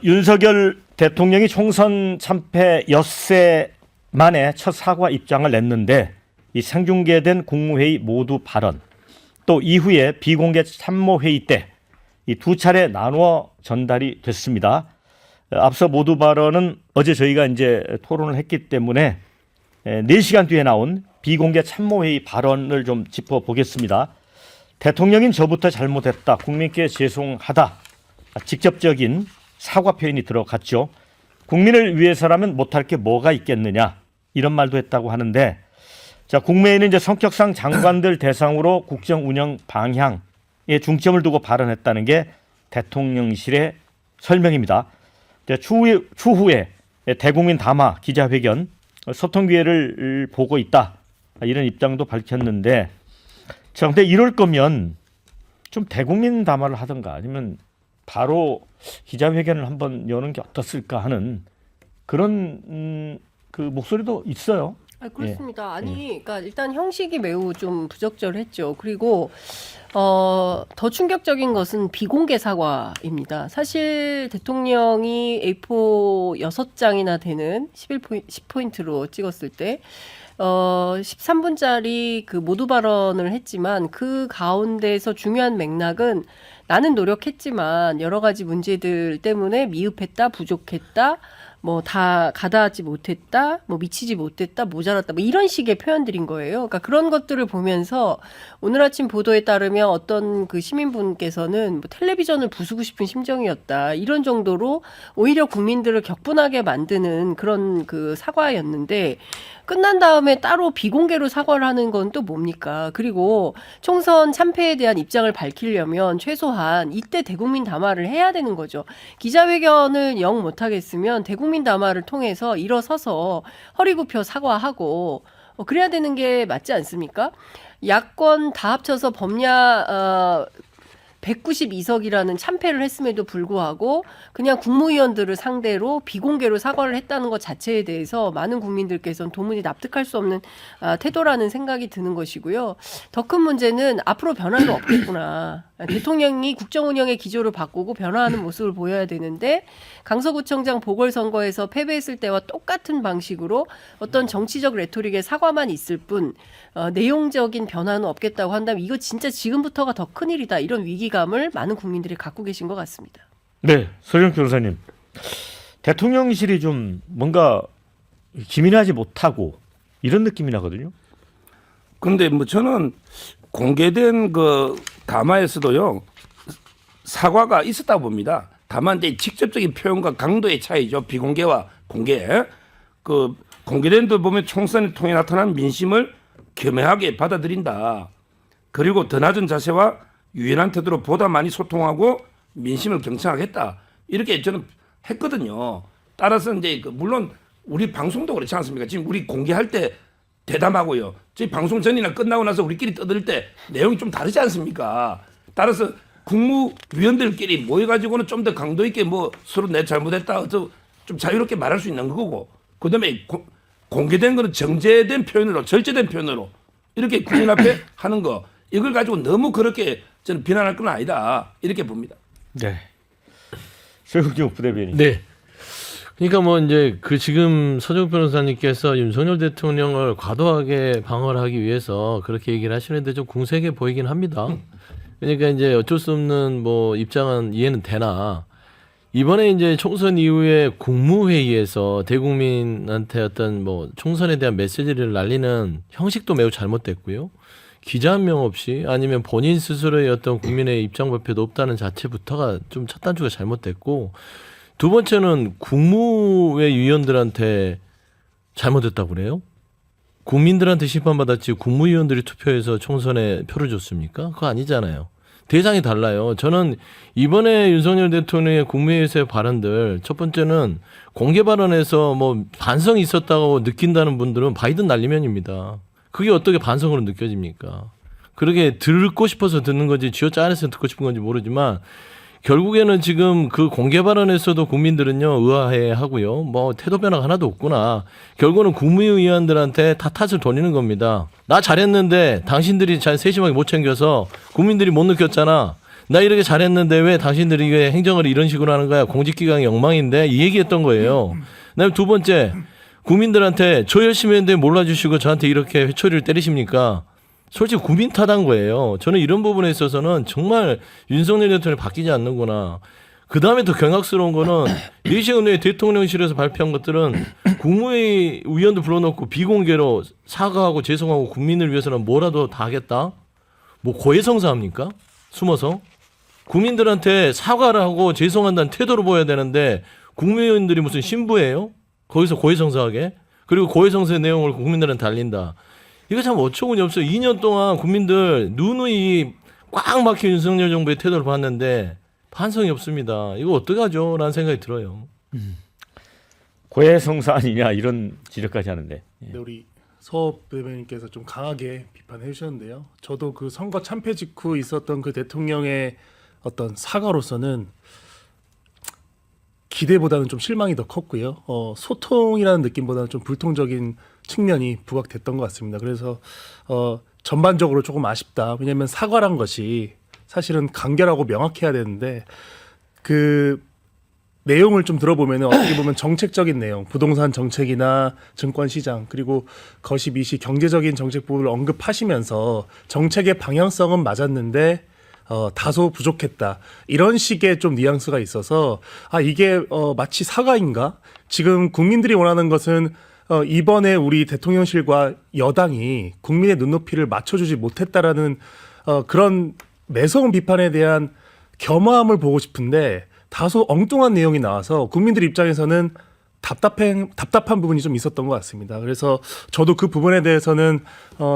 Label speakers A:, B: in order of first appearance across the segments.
A: 윤석열 대통령이 총선 참패 엿새 만에 첫 사과 입장을 냈는데 이 생중계된 국무회의 모두 발언 또 이후에 비공개 참모회의 때 이 두 차례 나누어 전달이 됐습니다. 앞서 모두 발언은 어제 저희가 이제 토론을 했기 때문에 4시간 뒤에 나온 비공개 참모회의 발언을 좀 짚어보겠습니다. 대통령인 저부터 잘못했다. 국민께 죄송하다. 직접적인 사과 표현이 들어갔죠. 국민을 위해서라면 못할 게 뭐가 있겠느냐. 이런 말도 했다고 하는데 자, 국무회의는 이제 성격상 장관들 대상으로 국정 운영 방향에 중점을 두고 발언했다는 게 대통령실의 설명입니다. 추후에 대국민 담화 기자회견 소통 기회를 보고 있다. 이런 입장도 밝혔는데 자, 근데 이럴 거면 좀 대국민 담화를 하든가 아니면 바로 기자회견을 한번 여는 게 어떻을까 하는 그런 그 목소리도 있어요.
B: 그렇습니다. 그러니까 일단 형식이 매우 좀 부적절했죠. 그리고 더 충격적인 것은 비공개 사과입니다. 사실 대통령이 A4 6장이나 되는 10포인트로 찍었을 때 13분짜리 그 모두 발언을 했지만 그 가운데서 중요한 맥락은 나는 노력했지만 여러 가지 문제들 때문에 미흡했다, 부족했다, 뭐 다 가다하지 못했다, 뭐 미치지 못했다, 모자랐다, 뭐 이런 식의 표현들인 거예요. 그러니까 그런 것들을 보면서 오늘 아침 보도에 따르면 어떤 그 시민분께서는 뭐 텔레비전을 부수고 싶은 심정이었다, 이런 정도로 오히려 국민들을 격분하게 만드는 그런 그 사과였는데 끝난 다음에 따로 비공개로 사과를 하는 건 또 뭡니까? 그리고 총선 참패에 대한 입장을 밝히려면 최소한 이때 대국민 담화를 해야 되는 거죠. 기자회견을 영 못하겠으면 대국민 담화를 통해서 일어서서 허리 굽혀 사과하고 그래야 되는 게 맞지 않습니까? 야권 다 합쳐서 범야 192석이라는 참패를 했음에도 불구하고 그냥 국무위원들을 상대로 비공개로 사과를 했다는 것 자체에 대해서 많은 국민들께서는 도무지 납득할 수 없는 태도라는 생각이 드는 것이고요. 더 큰 문제는 앞으로 변화가 없겠구나. 대통령이 국정 운영의 기조를 바꾸고 변화하는 모습을 보여야 되는데 강서구청장 보궐선거에서 패배했을 때와 똑같은 방식으로 어떤 정치적 레토릭의 사과만 있을 뿐 내용적인 변화는 없겠다고 한다면 이거 진짜 지금부터가 더 큰일이다. 이런 위기감을 많은 국민들이 갖고 계신 것 같습니다.
A: 네, 서영 변호사님. 대통령실이 좀 뭔가 기민하지 못하고 이런 느낌이 나거든요.
C: 그런데 뭐 저는 공개된 그 담화에서도요 사과가 있었다 봅니다. 다만 이제 직접적인 표현과 강도의 차이죠. 비공개와 공개. 그 공개된 데 보면 총선을 통해 나타난 민심을 겸허하게 받아들인다. 그리고 더 낮은 자세와 유연한 태도로 보다 많이 소통하고 민심을 경청하겠다. 이렇게 저는 했거든요. 따라서 이제 물론 우리 방송도 그렇지 않습니까? 지금 우리 공개할 때 대담하고요. 저희 방송 전이나 끝나고 나서 우리끼리 떠들 때 내용이 좀 다르지 않습니까? 따라서 국무위원들끼리 모여가지고는 좀 더 강도 있게 뭐 서로 내 잘못했다 좀 자유롭게 말할 수 있는 거고, 그다음에 공개된 거는 정제된 표현으로, 절제된 표현으로 이렇게 국민 앞에 하는 거, 이걸 가지고 너무 그렇게 저는 비난할 건 아니다 이렇게 봅니다.
A: 네. 최국종 부대변인.
D: 네. 그러니까 뭐 이제 그 지금 서정 변호사님께서 윤석열 대통령을 과도하게 방어를 하기 위해서 그렇게 얘기를 하시는데 좀 궁색해 보이긴 합니다. 그러니까 이제 어쩔 수 없는 뭐 입장은 이해는 되나, 이번에 이제 총선 이후에 국무회의에서 대국민한테 어떤 뭐 총선에 대한 메시지를 날리는 형식도 매우 잘못됐고요. 기자 한 명 없이 아니면 본인 스스로의 어떤 국민의 입장 발표도 없다는 자체부터가 좀 첫 단추가 잘못됐고, 두 번째는 국무회 위원들한테 잘못했다고 그래요? 국민들한테 심판받았지 국무위원들이 투표해서 총선에 표를 줬습니까? 그거 아니잖아요. 대상이 달라요. 저는 이번에 윤석열 대통령의 국무회의에서의 발언들, 첫 번째는 공개 발언에서 뭐 반성이 있었다고 느낀다는 분들은 바이든 날리면입니다. 그게 어떻게 반성으로 느껴집니까? 그러게 듣고 싶어서 듣는 건지 쥐어짜내서 듣고 싶은 건지 모르지만 결국에는 지금 그 공개 발언에서도 국민들은요 의아해하고요. 뭐 태도 변화가 하나도 없구나. 결국은 국무위원들한테 다 탓을 돌리는 겁니다. 나 잘했는데 당신들이 잘 세심하게 못 챙겨서 국민들이 못 느꼈잖아. 나 이렇게 잘했는데 왜 당신들이 이게 행정을 이런 식으로 하는 거야? 공직기강이 엉망인데 이 얘기했던 거예요. 그다음에 두 번째 국민들한테 저 열심히 했는데 몰라주시고 저한테 이렇게 회초리를 때리십니까? 솔직히 국민 탓한 거예요. 저는 이런 부분에 있어서는 정말 윤석열 대통령이 바뀌지 않는구나. 그 다음에 더 경악스러운 거는 4시간 후에 대통령실에서 발표한 것들은 국무회의 위원도 불러놓고 비공개로 사과하고 죄송하고 국민을 위해서는 뭐라도 다 하겠다. 뭐 고해성사합니까? 숨어서 국민들한테 사과를 하고 죄송한다는 태도를 보여야 되는데 국무위원들이 무슨 신부예요? 거기서 고해성사하게? 그리고 고해성사의 내용을 국민들한테 알린다. 이거 참 어처구니 없어요. 2년 동안 국민들 누누이 꽉 막힌 윤석열 정부의 태도를 봤는데 반성이 없습니다. 이거 어떡하죠? 라는 생각이 들어요.
A: 고해성사 아니냐 이런 지적까지 하는데.
E: 네, 우리 서업 대변인께서 좀 강하게 비판해 주셨는데요. 저도 그 선거 참패 직후 있었던 그 대통령의 어떤 사과로서는 기대보다는 좀 실망이 더 컸고요. 소통이라는 느낌보다는 좀 불통적인 측면이 부각됐던 것 같습니다. 그래서 전반적으로 조금 아쉽다. 왜냐하면 사과란 것이 사실은 간결하고 명확해야 되는데 그 내용을 좀 들어보면 어떻게 보면 정책적인 내용, 부동산 정책이나 증권 시장 그리고 거시미시 경제적인 정책 부분을 언급하시면서 정책의 방향성은 맞았는데 다소 부족했다. 이런 식의 좀 뉘앙스가 있어서 이게 마치 사과인가? 지금 국민들이 원하는 것은 이번에 우리 대통령실과 여당이 국민의 눈높이를 맞춰주지 못했다라는 그런 매서운 비판에 대한 겸허함을 보고 싶은데 다소 엉뚱한 내용이 나와서 국민들 입장에서는 답답한 부분이 좀 있었던 것 같습니다. 그래서 저도 그 부분에 대해서는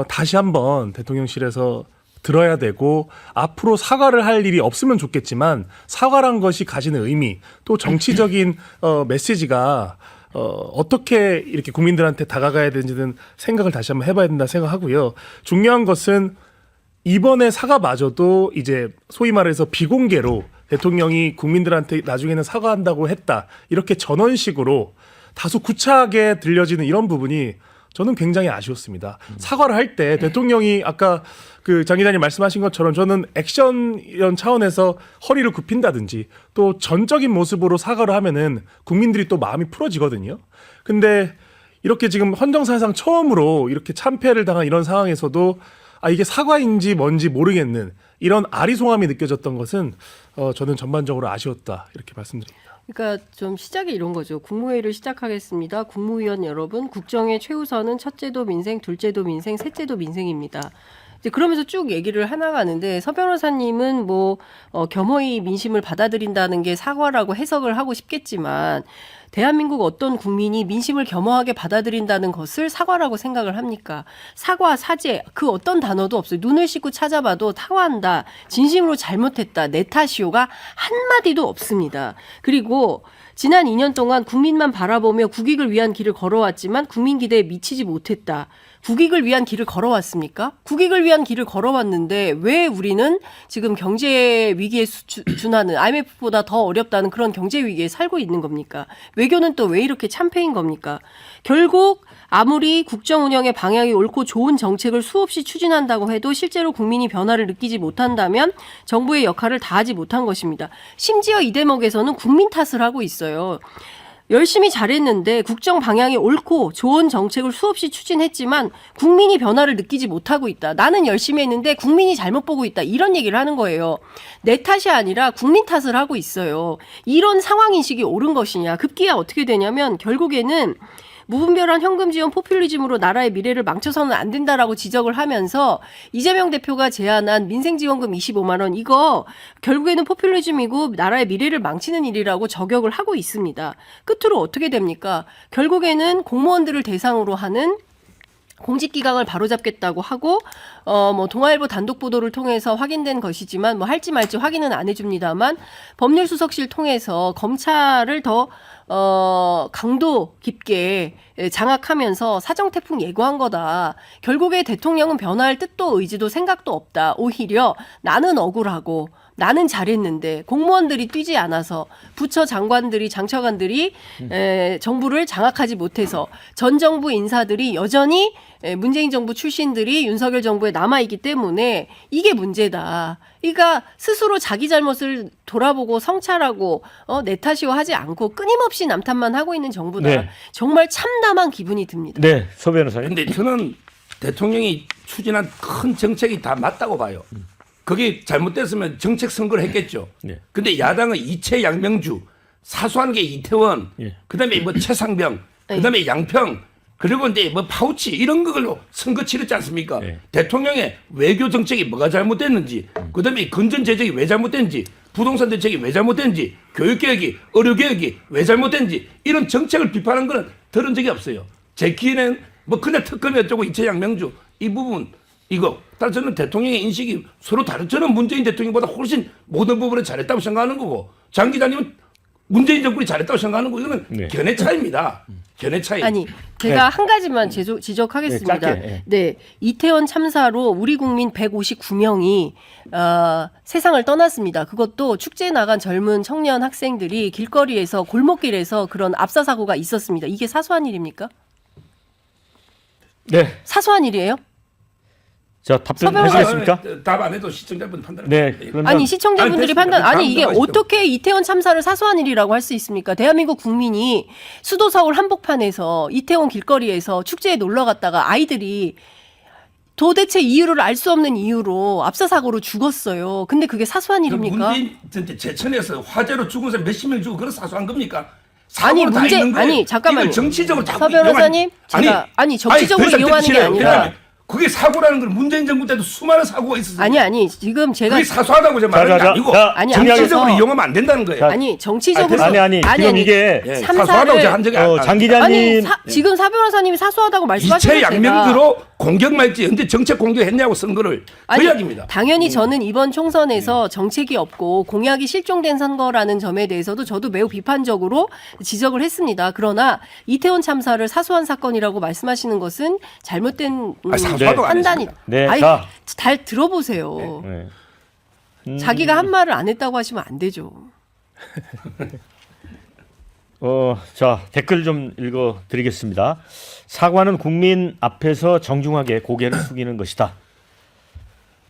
E: 다시 한번 대통령실에서 들어야 되고 앞으로 사과를 할 일이 없으면 좋겠지만 사과란 것이 가지는 의미 또 정치적인 메시지가 어떻게 이렇게 국민들한테 다가가야 되는지는 생각을 다시 한번 해봐야 된다 생각하고요. 중요한 것은 이번에 사과마저도 이제 소위 말해서 비공개로 대통령이 국민들한테 나중에는 사과한다고 했다. 이렇게 전원식으로 다소 구차하게 들려지는 이런 부분이 저는 굉장히 아쉬웠습니다. 사과를 할 때 대통령이 아까 그 장 기자님 말씀하신 것처럼 저는 액션 이런 차원에서 허리를 굽힌다든지 또 전적인 모습으로 사과를 하면은 국민들이 또 마음이 풀어지거든요. 근데 이렇게 지금 헌정사상 처음으로 이렇게 참패를 당한 이런 상황에서도 이게 사과인지 뭔지 모르겠는 이런 아리송함이 느껴졌던 것은 저는 전반적으로 아쉬웠다 이렇게 말씀드립니다.
B: 그러니까 좀 시작이 이런 거죠. 국무회의를 시작하겠습니다. 국무위원 여러분, 국정의 최우선은 첫째도 민생, 둘째도 민생, 셋째도 민생입니다. 이제 그러면서 쭉 얘기를 해나가는데 서 변호사님은 뭐 겸허히 민심을 받아들인다는 게 사과라고 해석을 하고 싶겠지만 대한민국 어떤 국민이 민심을 겸허하게 받아들인다는 것을 사과라고 생각을 합니까? 사과, 사죄 그 어떤 단어도 없어요. 눈을 씻고 찾아봐도 사과한다, 진심으로 잘못했다, 내 탓이오가 한마디도 없습니다. 그리고 지난 2년 동안 국민만 바라보며 국익을 위한 길을 걸어왔지만 국민 기대에 미치지 못했다. 국익을 위한 길을 걸어왔습니까? 국익을 위한 길을 걸어왔는데 왜 우리는 지금 경제 위기에 준하는 IMF보다 더 어렵다는 그런 경제 위기에 살고 있는 겁니까? 외교는 또 왜 이렇게 참패인 겁니까? 결국 아무리 국정 운영의 방향이 옳고 좋은 정책을 수없이 추진한다고 해도 실제로 국민이 변화를 느끼지 못한다면 정부의 역할을 다하지 못한 것입니다. 심지어 이 대목에서는 국민 탓을 하고 있어요. 열심히 잘했는데 국정 방향이 옳고 좋은 정책을 수없이 추진했지만 국민이 변화를 느끼지 못하고 있다. 나는 열심히 했는데 국민이 잘못 보고 있다. 이런 얘기를 하는 거예요. 내 탓이 아니라 국민 탓을 하고 있어요. 이런 상황인식이 옳은 것이냐. 급기야 어떻게 되냐면 결국에는 무분별한 현금 지원 포퓰리즘으로 나라의 미래를 망쳐서는 안 된다라고 지적을 하면서 이재명 대표가 제안한 민생지원금 25만 원 이거 결국에는 포퓰리즘이고 나라의 미래를 망치는 일이라고 저격을 하고 있습니다. 끝으로 어떻게 됩니까? 결국에는 공무원들을 대상으로 하는 공직기강을 바로잡겠다고 하고 뭐 동아일보 단독 보도를 통해서 확인된 것이지만 뭐 할지 말지 확인은 안 해줍니다만 법률수석실 통해서 검찰을 더 강도 깊게 장악하면서 사정태풍 예고한 거다. 결국에 대통령은 변화할 뜻도 의지도 생각도 없다. 오히려 나는 억울하고 나는 잘했는데 공무원들이 뛰지 않아서 부처 장관들이 장차관들이 정부를 장악하지 못해서 전 정부 인사들이 여전히 문재인 정부 출신들이 윤석열 정부에 남아있기 때문에 이게 문제다. 그러니까 스스로 자기 잘못을 돌아보고 성찰하고 내 탓이고 하지 않고 끊임없이 남 탓만 하고 있는 정부다.
A: 네.
B: 정말 참담한 기분이 듭니다.
A: 네, 서 변호사님.
C: 근데 저는 대통령이 추진한 큰 정책이 다 맞다고 봐요. 그게 잘못됐으면 정책 선거를 했겠죠.
A: 네.
C: 근데 야당은 이채 양명주, 사소한 게 이태원,
A: 예.
C: 그다음에 뭐 최상병, 그다음에 양평, 그리고 이제 뭐 파우치 이런 걸로 선거 치렀지 않습니까?
A: 네.
C: 대통령의 외교 정책이 뭐가 잘못됐는지, 그다음에 건전 제적이 왜 잘못됐는지, 부동산 대책이 왜 잘못됐는지, 교육 개혁이, 의료 개혁이 왜 잘못됐는지 이런 정책을 비판한 거는 들은 적이 없어요. 제 기회는 뭐 그냥 특검이 어쩌고 이채 양명주 이 부분 이거 따라 저는 대통령의 인식이 서로 다른 저는 문재인 대통령보다 훨씬 모든 부분에 잘했다고 생각하는 거고 장 기자님은 문재인 정권이 잘했다고 생각하는 거 이거는
A: 네.
C: 견해 차이입니다. 견해 차이.
B: 아니 제가 한 가지만 지적하겠습니다.
A: 네, 짧게,
B: 네, 이태원 참사로 우리 국민 159명이 세상을 떠났습니다. 그것도 축제에 나간 젊은 청년 학생들이 길거리에서 골목길에서 그런 압사 사고가 있었습니다. 이게 사소한 일입니까?
A: 네,
B: 사소한 일이에요?
A: 자
B: 서
A: 답변
B: 변호사-
A: 해주시겠습니까?
C: 답 안 해도 시청자분 판단.
A: 네, 그러면
B: 아니 시청자분들이
C: 아니,
B: 판단
C: 다음
B: 아니 이게
C: 넘어가시죠.
B: 어떻게 이태원 참사를 사소한 일이라고 할 수 있습니까? 대한민국 국민이 수도 서울 한복판에서 이태원 길거리에서 축제에 놀러 갔다가 아이들이 도대체 이유를 알 수 없는 이유로 압사 사고로 죽었어요. 근데 그게 사소한 일입니까?
C: 문재인 전체 제천에서 화재로 죽은 사람 몇십 명 죽고 그런 사소한 겁니까?
B: 아니,
C: 사고로 다
B: 문제-
C: 있는 거예요.
B: 아니, 잠깐만요.
C: 이걸 정치적으로 자꾸
B: 서 변호사님,
C: 이용한-
B: 아니, 정치적으로
C: 더 이상
B: 이용하는 게
C: 들으시래요.
B: 아니라-
C: 그다음에 그게 사고라는 건 문재인 정부 때도 수많은 사고가 있었어요.
B: 아니 지금 제가
C: 그게 사소하다고 제가 말하는 게
A: 자,
C: 아니고
A: 자,
B: 아니,
C: 정치적으로
B: 앞에서-
C: 이용하면 안 된다는 거예요.
B: 아니 정치적으로
A: 아니 지금 이게
C: 예,
B: 참사를-
C: 사소하다고 제가 한 적이
A: 장 기자님
B: 아니 지금 사 변호사님이 사소하다고 말씀하시는
C: 이채 양명주로 공격만 했지 언제 정책 공격했냐고 선거를 그 이야기입니다.
B: 당연히 저는 이번 총선에서 정책이 없고 공약이 실종된 선거라는 점에 대해서도 저도 매우 비판적으로 지적을 했습니다. 그러나 이태원 참사를 사소한 사건이라고 말씀하시는 것은 잘못된
C: 사소하다고 안
B: 판단이.
A: 했습니다. 네,
B: 아니,
A: 자.
B: 잘 들어보세요.
A: 네.
B: 자기가 한 말을 안 했다고 하시면 안 되죠.
A: 자 댓글 좀 읽어드리겠습니다. 사과는 국민 앞에서 정중하게 고개를 숙이는 것이다.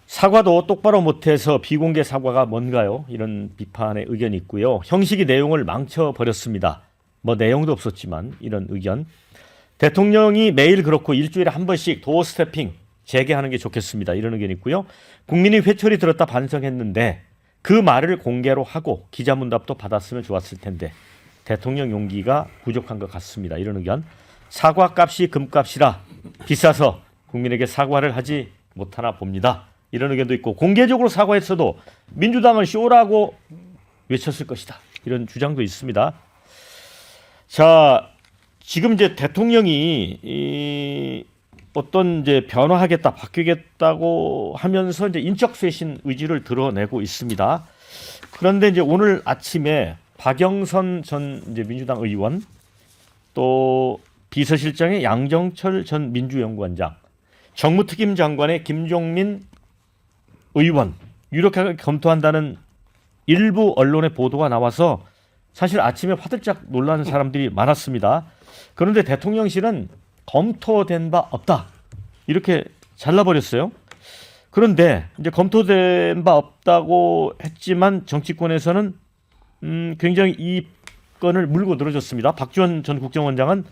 A: 사과도 똑바로 못해서 비공개 사과가 뭔가요? 이런 비판의 의견이 있고요. 형식이 내용을 망쳐버렸습니다. 뭐 내용도 없었지만 이런 의견. 대통령이 매일 그렇고 일주일에 한 번씩 도어 스태핑 재개하는 게 좋겠습니다. 이런 의견이 있고요. 국민이 회초리 들었다 반성했는데 그 말을 공개로 하고 기자문답도 받았으면 좋았을 텐데 대통령 용기가 부족한 것 같습니다. 이런 의견. 사과값이 금값이라 비싸서 국민에게 사과를 하지 못하나 봅니다. 이런 의견도 있고 공개적으로 사과했어도 민주당은 쇼라고 외쳤을 것이다. 이런 주장도 있습니다. 자, 지금 이제 대통령이 어떤 이제 변화하겠다, 바뀌겠다고 하면서 이제 인적 쇄신 의지를 드러내고 있습니다. 그런데 이제 오늘 아침에 박영선 전 이제 민주당 의원 또 비서실장의 양정철 전 민주연구원장, 정무특임 장관의 김종민 의원 유력하게 검토한다는 일부 언론의 보도가 나와서 사실 아침에 화들짝 놀라는 사람들이 많았습니다. 그런데 대통령실은 검토된 바 없다 이렇게 잘라버렸어요. 그런데 이제 검토된 바 없다고 했지만 정치권에서는 굉장히 이 건을 물고 늘어졌습니다. 박지원 전 국정원장은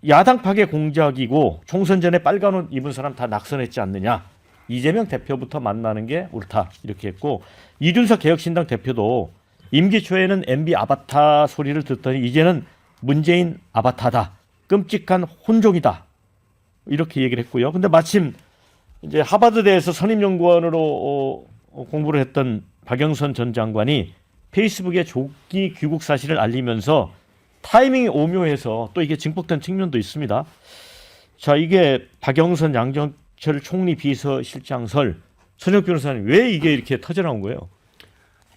A: 야당 파괴 공작이고 총선 전에 빨간 옷 입은 사람 다 낙선했지 않느냐. 이재명 대표부터 만나는 게 옳다 이렇게 했고 이준석 개혁신당 대표도 임기 초에는 MB 아바타 소리를 듣더니 이제는 문재인 아바타다. 끔찍한 혼종이다. 이렇게 얘기를 했고요. 근데 마침 이제 하버드대에서 선임연구원으로 공부를 했던 박영선 전 장관이 페이스북에 조기 귀국 사실을 알리면서 타이밍이 오묘해서 또 이게 증폭된 측면도 있습니다. 자, 이게 박영선 양정철 총리 비서실장설 손혁 변호사님 왜 이게 이렇게 터져나온 거예요?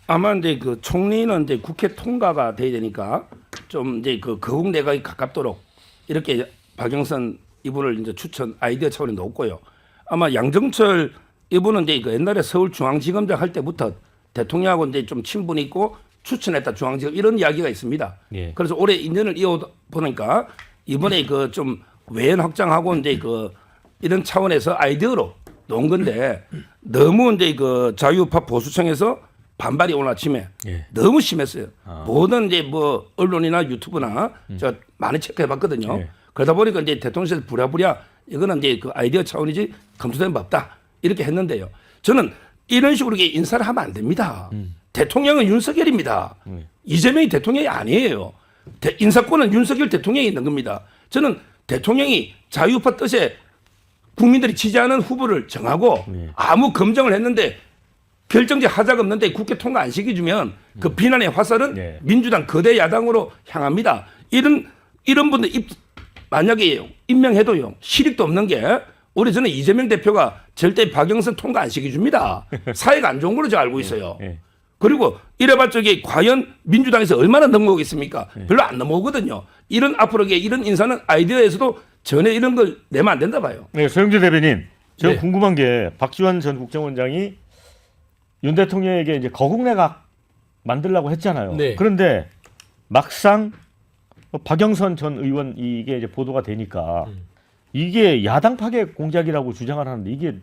C: 아마 이제 그 총리는 이제 국회 통과가 돼야 되니까 좀 이제 그 거국 내각이 가깝도록 이렇게 박영선 이분을 이제 추천 아이디어 차원이 높고요. 아마 양정철 이분은 이제 그 옛날에 서울중앙지검장 할 때부터 대통령하고 이제 좀 친분이 있고 추천했다 중앙지검 이런 이야기가 있습니다.
A: 예.
C: 그래서 올해 인연을 이어 보니까 이번에 그 좀 외연 확장하고 이제 그 이런 차원에서 아이디어로 놓은 건데 너무 이제 그 자유우파 보수층에서 반발이 오늘 아침에
A: 예.
C: 너무 심했어요. 모든 이제 뭐 언론이나 유튜브나 제가 많이 체크해봤거든요.
A: 예.
C: 그러다 보니까 이제 대통령실에서 부랴부랴 이거는 이제 그 아이디어 차원이지 검토된 바 없다 이렇게 했는데요. 저는 이런 식으로 이게 인사를 하면 안 됩니다. 대통령은 윤석열입니다. 이재명이 대통령이 아니에요. 인사권은 윤석열 대통령이 있는 겁니다. 저는 대통령이 자유우파 뜻에 국민들이 지지하는 후보를 정하고 아무 검증을 했는데 결정적 하자가 없는데 국회 통과 안 시켜주면 그 비난의 화살은
A: 네.
C: 민주당 거대 야당으로 향합니다. 이런 분들 만약에 임명해도요 실익도 없는 게 우리 저는 이재명 대표가 절대 박영선 통과 안 시켜줍니다. 사회가 안 좋은 걸로 제가 알고 있어요.
A: 예.
C: 그리고 이래봤자 이게 과연 민주당에서 얼마나 넘어오겠습니까? 별로 안 넘어오거든요. 이런 앞으로 이런 인사는 아이디어에서도 전혀 이런 걸 내면 안 된다 봐요.
A: 네, 서영주 대변인, 제가
D: 네.
A: 궁금한 게 박지원 전 국정원장이 윤 대통령에게 이제 거국내각 만들라고 했잖아요.
D: 네.
A: 그런데 막상 박영선 전 의원 이게 이제 보도가 되니까 이게 야당 파괴 공작이라고 주장을 하는데 이게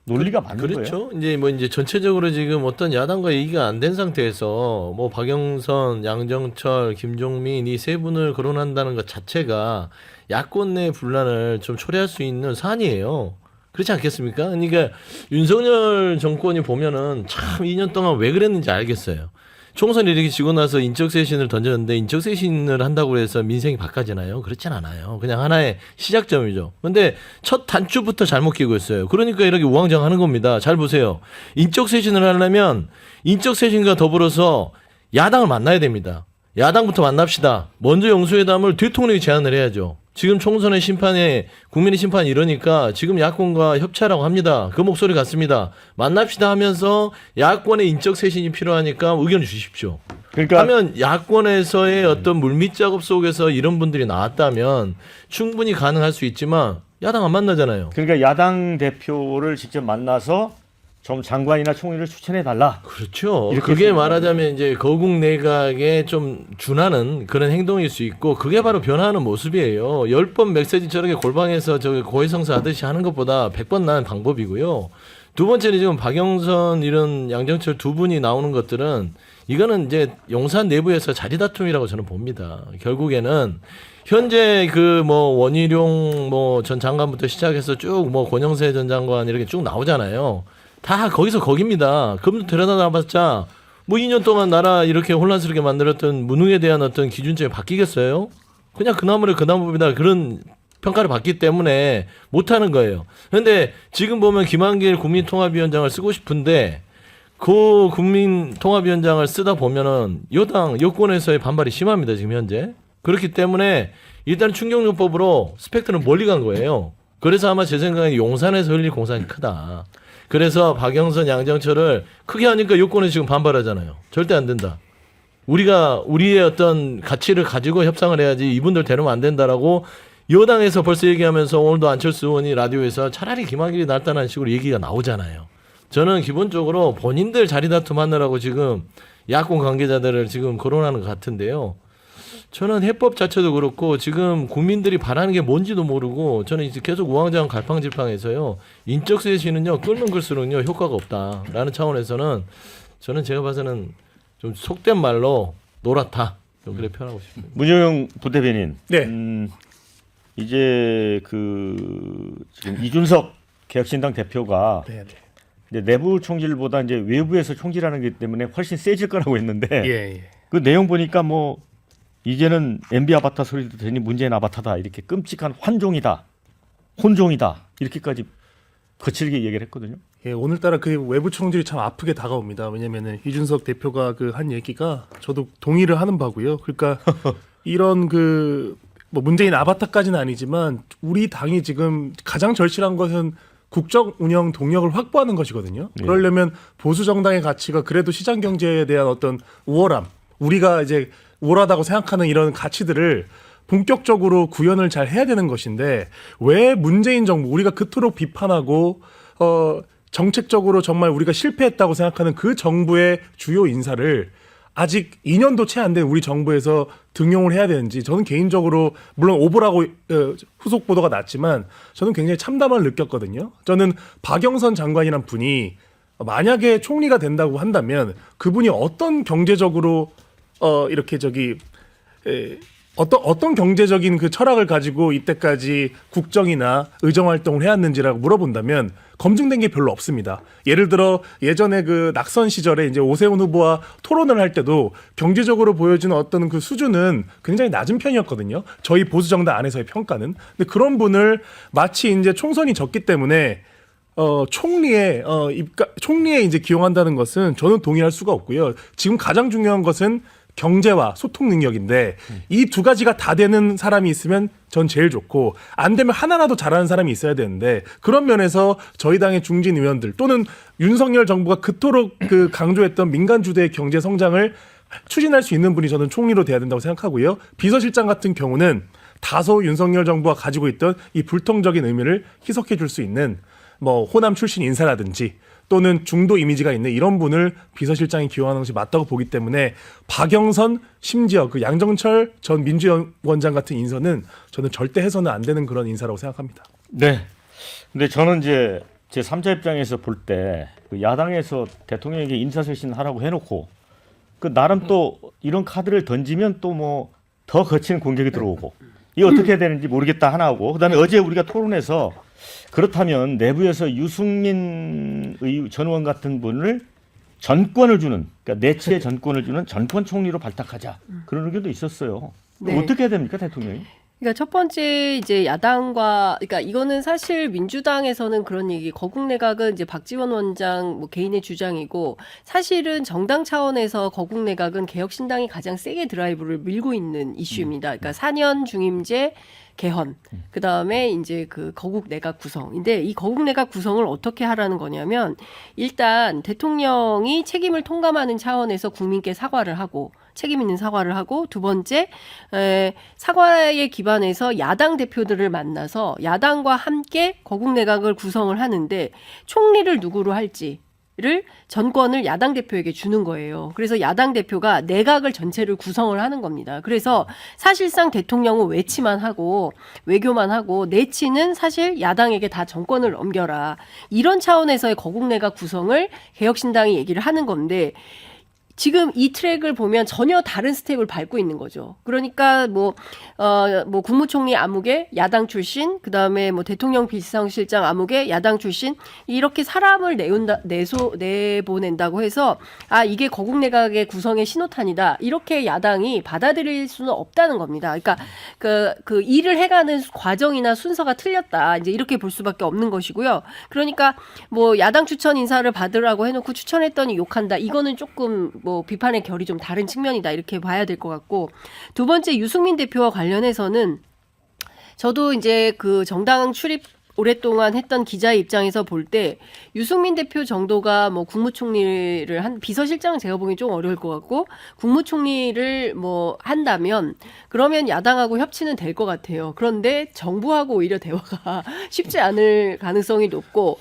A: 논리가 맞는 거예요?
D: 그렇죠. 이제 전체적으로 지금 어떤 야당과 얘기가 안 된 상태에서 뭐 박영선, 양정철, 김종민 이 세 분을 거론한다는 것 자체가 야권 내 분란을 좀 초래할 수 있는 사안이에요. 그렇지 않겠습니까? 그러니까 윤석열 정권이 보면은 참 2년 동안 왜 그랬는지 알겠어요. 총선 이렇게 지고 나서 인적쇄신을 던졌는데 인적쇄신을 한다고 해서 민생이 바꿔지나요? 그렇진 않아요. 그냥 하나의 시작점이죠. 근데 첫 단추부터 잘못 끼고 있어요. 그러니까 이렇게 우왕좌왕하는 겁니다. 잘 보세요. 인적쇄신을 하려면 인적쇄신과 더불어서 야당을 만나야 됩니다. 야당부터 만납시다. 먼저 영수회담을 대통령이 제안을 해야죠. 지금 총선의 심판에 국민의 심판이 이러니까 지금 야권과 협치하라고 합니다. 그 목소리 같습니다. 만납시다 하면서 야권의 인적 쇄신이 필요하니까 의견을 주십시오.
A: 그러니까
D: 하면 야권에서의 어떤 물밑 작업 속에서 이런 분들이 나왔다면 충분히 가능할 수 있지만 야당 안 만나잖아요.
A: 그러니까 야당 대표를 직접 만나서 좀 장관이나 총리를 추천해 달라.
D: 그렇죠.
A: 이렇게
D: 그게
A: 해서-
D: 말하자면 이제 거국 내각에 좀 준하는 그런 행동일 수 있고 그게 바로 변화하는 모습이에요. 10번 메시지 저렇게 골방에서 저 고해성사 하듯이 하는 것보다 100번 나은 방법이고요. 두 번째는 지금 박영선 이런 양정철 두 분이 나오는 것들은 이거는 이제 용산 내부에서 자리 다툼이라고 저는 봅니다. 결국에는 현재 그 뭐 원희룡 뭐 전 장관부터 시작해서 쭉 뭐 권영세 전 장관 이렇게 쭉 나오잖아요. 다 거기서 거깁니다. 그분도 데려다 놔봤자 뭐 2년 동안 나라 이렇게 혼란스럽게 만들었던 무능에 대한 어떤 기준점이 바뀌겠어요? 그냥 그 나무를 그 나무입니다. 그런 평가를 받기 때문에 못하는 거예요. 그런데 지금 보면 김한길 국민통합위원장을 쓰고 싶은데 그 국민통합위원장을 쓰다 보면은 여권에서의 반발이 심합니다. 지금 현재. 그렇기 때문에 일단 충격요법으로 스펙트는 멀리 간 거예요. 그래서 아마 제 생각에 용산에서 흘릴 공산이 크다. 그래서 박영선, 양정철을 크게 하니까 여권에 지금 반발하잖아요. 절대 안 된다. 우리가 우리의 어떤 가치를 가지고 협상을 해야지 이분들 데려오면 안 된다라고 여당에서 벌써 얘기하면서 오늘도 안철수 의원이 라디오에서 차라리 김한길이 낫다는 식으로 얘기가 나오잖아요. 저는 기본적으로 본인들 자리 다툼하느라고 지금 야권 관계자들을 지금 거론하는 것 같은데요. 저는 해법 자체도 그렇고 지금 국민들이 바라는 게 뭔지도 모르고 저는 이제 계속 우왕좌왕 갈팡질팡해서요. 인적 쇄신은요 끌면 끌수록요 효과가 없다라는 차원에서는 저는 제가 봐서는 좀 속된 말로 노랗다 좀 그렇게 표현하고 싶습니다.
A: 문효영 부대변인.
E: 네.
A: 이제 그 지금 이준석 개혁신당 대표가
E: 네, 네.
A: 이제 내부 총질보다 이제 외부에서 총질하는 게 때문에 훨씬 세질 거라고 했는데
E: 예, 예.
A: 그 내용 보니까 뭐 이제는 MB 아바타 소리도 되니 문재인 아바타다 이렇게 끔찍한 환종이다, 혼종이다 이렇게까지 거칠게 얘기를 했거든요.
E: 예, 오늘따라 그 외부 총질이 참 아프게 다가옵니다. 왜냐면은 이준석 대표가 그 한 얘기가 저도 동의를 하는 바고요. 그러니까 이런 그 뭐 문재인 아바타까지는 아니지만 우리 당이 지금 가장 절실한 것은 국정 운영 동력을 확보하는 것이거든요. 그러려면 보수 정당의 가치가 그래도 시장 경제에 대한 어떤 우월함, 우리가 이제 우월하다고 생각하는 이런 가치들을 본격적으로 구현을 잘 해야 되는 것인데 왜 문재인 정부 우리가 그토록 비판하고 정책적으로 정말 우리가 실패했다고 생각하는 그 정부의 주요 인사를 아직 2년도 채 안 된 우리 정부에서 등용을 해야 되는지 저는 개인적으로 물론 오보라고 후속 보도가 났지만 저는 굉장히 참담함을 느꼈거든요. 저는 박영선 장관이란 분이 만약에 총리가 된다고 한다면 그분이 어떤 경제적으로 이렇게 어떤 경제적인 그 철학을 가지고 이때까지 국정이나 의정 활동을 해왔는지라고 물어본다면 검증된 게 별로 없습니다. 예를 들어 예전에 그 낙선 시절에 이제 오세훈 후보와 토론을 할 때도 경제적으로 보여지는 어떤 그 수준은 굉장히 낮은 편이었거든요. 저희 보수 정당 안에서의 평가는. 근데 그런 분을 마치 이제 총선이 졌기 때문에 총리에 이제 기용한다는 것은 저는 동의할 수가 없고요. 지금 가장 중요한 것은 경제와 소통 능력인데 이 두 가지가 다 되는 사람이 있으면 전 제일 좋고 안 되면 하나라도 잘하는 사람이 있어야 되는데 그런 면에서 저희 당의 중진 의원들 또는 윤석열 정부가 그토록 그 강조했던 민간 주도의 경제 성장을 추진할 수 있는 분이 저는 총리로 돼야 된다고 생각하고요. 비서실장 같은 경우는 다소 윤석열 정부가 가지고 있던 이 불통적인 의미를 희석해 줄 수 있는 뭐 호남 출신 인사라든지 또는 중도 이미지가 있는 이런 분을 비서실장이 기용하는 것이 맞다고 보기 때문에 박영선 심지어 그 양정철 전 민주원장 같은 인선은 저는 절대 해서는 안 되는 그런 인사라고 생각합니다.
A: 네. 근데 저는 이제 제 3자 입장에서 볼 때 그 야당에서 대통령에게 인사쇄신 하라고 해놓고 그 나름 또 이런 카드를 던지면 또 뭐 더 거친 공격이 들어오고 이게 어떻게 해야 되는지 모르겠다 하나 하고 그다음에 어제 우리가 토론에서 그렇다면 내부에서 유승민 전 의원 같은 분을 전권을 주는 그러니까 내치의 전권을 주는 전권 총리로 발탁하자 그런 의견도 있었어요.
B: 네.
A: 어떻게 해야 됩니까 대통령이?
B: 그러니까 첫 번째 이제 야당과 그러니까 이거는 사실 민주당에서는 그런 얘기 거국 내각은 이제 박지원 원장 뭐 개인의 주장이고 사실은 정당 차원에서 거국 내각은 개혁신당이 가장 세게 드라이브를 밀고 있는 이슈입니다. 그러니까 4년 중임제 개헌, 그 다음에 이제 그 거국 내각 구성인데 이 거국 내각 구성을 어떻게 하라는 거냐면 일단 대통령이 책임을 통감하는 차원에서 국민께 사과를 하고 책임 있는 사과를 하고 두 번째 사과에 기반해서 야당 대표들을 만나서 야당과 함께 거국 내각을 구성을 하는데 총리를 누구로 할지 를 전권을 야당 대표에게 주는 거예요. 그래서 야당 대표가 내각을 전체를 구성을 하는 겁니다. 그래서 사실상 대통령은 외치만 하고 외교만 하고 내치는 사실 야당에게 다 정권을 넘겨라. 이런 차원에서의 거국 내각 구성을 개혁신당이 얘기를 하는 건데 지금 이 트랙을 보면 전혀 다른 스텝을 밟고 있는 거죠. 그러니까 뭐 국무총리 아무개 야당 출신, 그 다음에 뭐 대통령 비서실장 아무개 야당 출신 이렇게 사람을 내보낸다고 해서 아 이게 거국 내각의 구성의 신호탄이다 이렇게 야당이 받아들일 수는 없다는 겁니다. 그러니까 그 일을 해가는 과정이나 순서가 틀렸다 이제 이렇게 볼 수밖에 없는 것이고요. 그러니까 뭐 야당 추천 인사를 받으라고 해놓고 추천했더니 욕한다 이거는 조금 뭐 비판의 결이 좀 다른 측면이다 이렇게 봐야 될 것 같고 두 번째 유승민 대표와 관련해서는 저도 이제 그 정당 출입 오랫동안 했던 기자의 입장에서 볼 때 유승민 대표 정도가 뭐 국무총리를 한 비서실장은 제가 보기엔 좀 어려울 것 같고 국무총리를 뭐 한다면 그러면 야당하고 협치는 될 것 같아요. 그런데 정부하고 오히려 대화가 쉽지 않을 가능성이 높고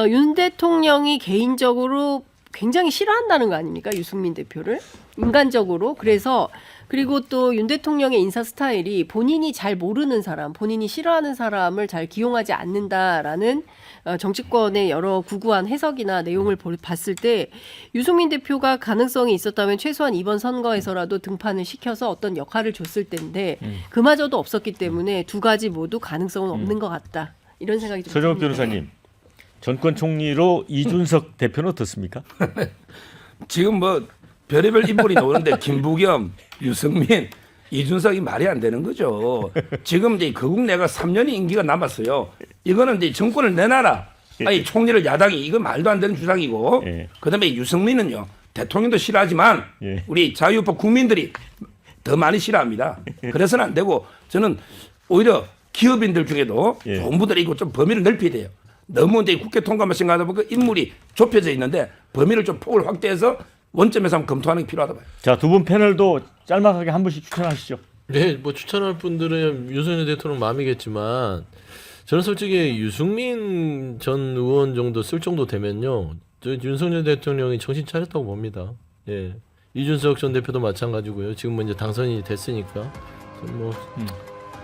B: 윤 대통령이 개인적으로 굉장히 싫어한다는 거 아닙니까? 유승민 대표를 인간적으로. 그래서 그리고 또 윤 대통령의 인사 스타일이 본인이 잘 모르는 사람, 본인이 싫어하는 사람을 잘 기용하지 않는다라는 정치권의 여러 구구한 해석이나 내용을 봤을 때 유승민 대표가 가능성이 있었다면 최소한 이번 선거에서라도 등판을 시켜서 어떤 역할을 줬을 텐데 그마저도 없었기 때문에 두 가지 모두 가능성은 없는 것 같다. 이런 생각이 좀
A: 서정욱
B: 듭니다.
A: 변호사님. 전권 총리로 이준석 대표는 어떻습니까?
C: 지금 뭐 별의별 인물이 나오는데 김부겸, 유승민, 이준석이 말이 안 되는 거죠. 지금 이제 거국 내가 3년이 임기가 남았어요. 이거는 이제 정권을 내놔라. 아니 총리를 야당이 이거 말도 안 되는 주장이고.
A: 예.
C: 그다음에 유승민은요. 대통령도 싫어하지만
A: 예.
C: 우리 자유법 국민들이 더 많이 싫어합니다. 그래서는 안 되고 저는 오히려 기업인들 중에도
A: 예.
C: 좋은 분들이 이거 좀 범위를 넓혀야 돼요. 너무 이제 국회 통과만 생각하다 보니까 인물이 좁혀져 있는데 범위를 좀 폭을 확대해서 원점에서 한번 검토하는 게 필요하다 봐요.
A: 자, 두 분 패널도 짤막하게 한 분씩 추천하시죠.
D: 네, 뭐 추천할 분들은 윤석열 대통령 마음이겠지만 저는 솔직히 유승민 전 의원 정도 쓸 정도 되면요, 저 윤석열 대통령이 정신 차렸다고 봅니다. 예, 이준석 전 대표도 마찬가지고요. 지금 뭐 이제 당선이 됐으니까 뭐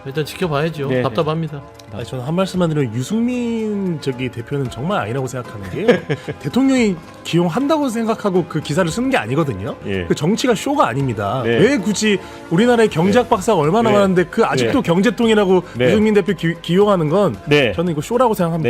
D: 일단 지켜봐야죠.
A: 네,
D: 답답합니다.
E: 아니, 저는 한 말씀만 드리면 유승민 대표는 정말 아니라고 생각하는 게 대통령이 기용한다고 생각하고 그 기사를 쓰는 게 아니거든요.
A: 예.
E: 그 정치가 쇼가 아닙니다.
A: 네.
E: 왜 굳이 우리나라의 경제학 박사가 얼마나
A: 네.
E: 많은데 그 아직도 경제통이라고
A: 네.
E: 유승민 대표 기용하는 건
A: 네.
E: 저는 이거 쇼라고 생각합니다.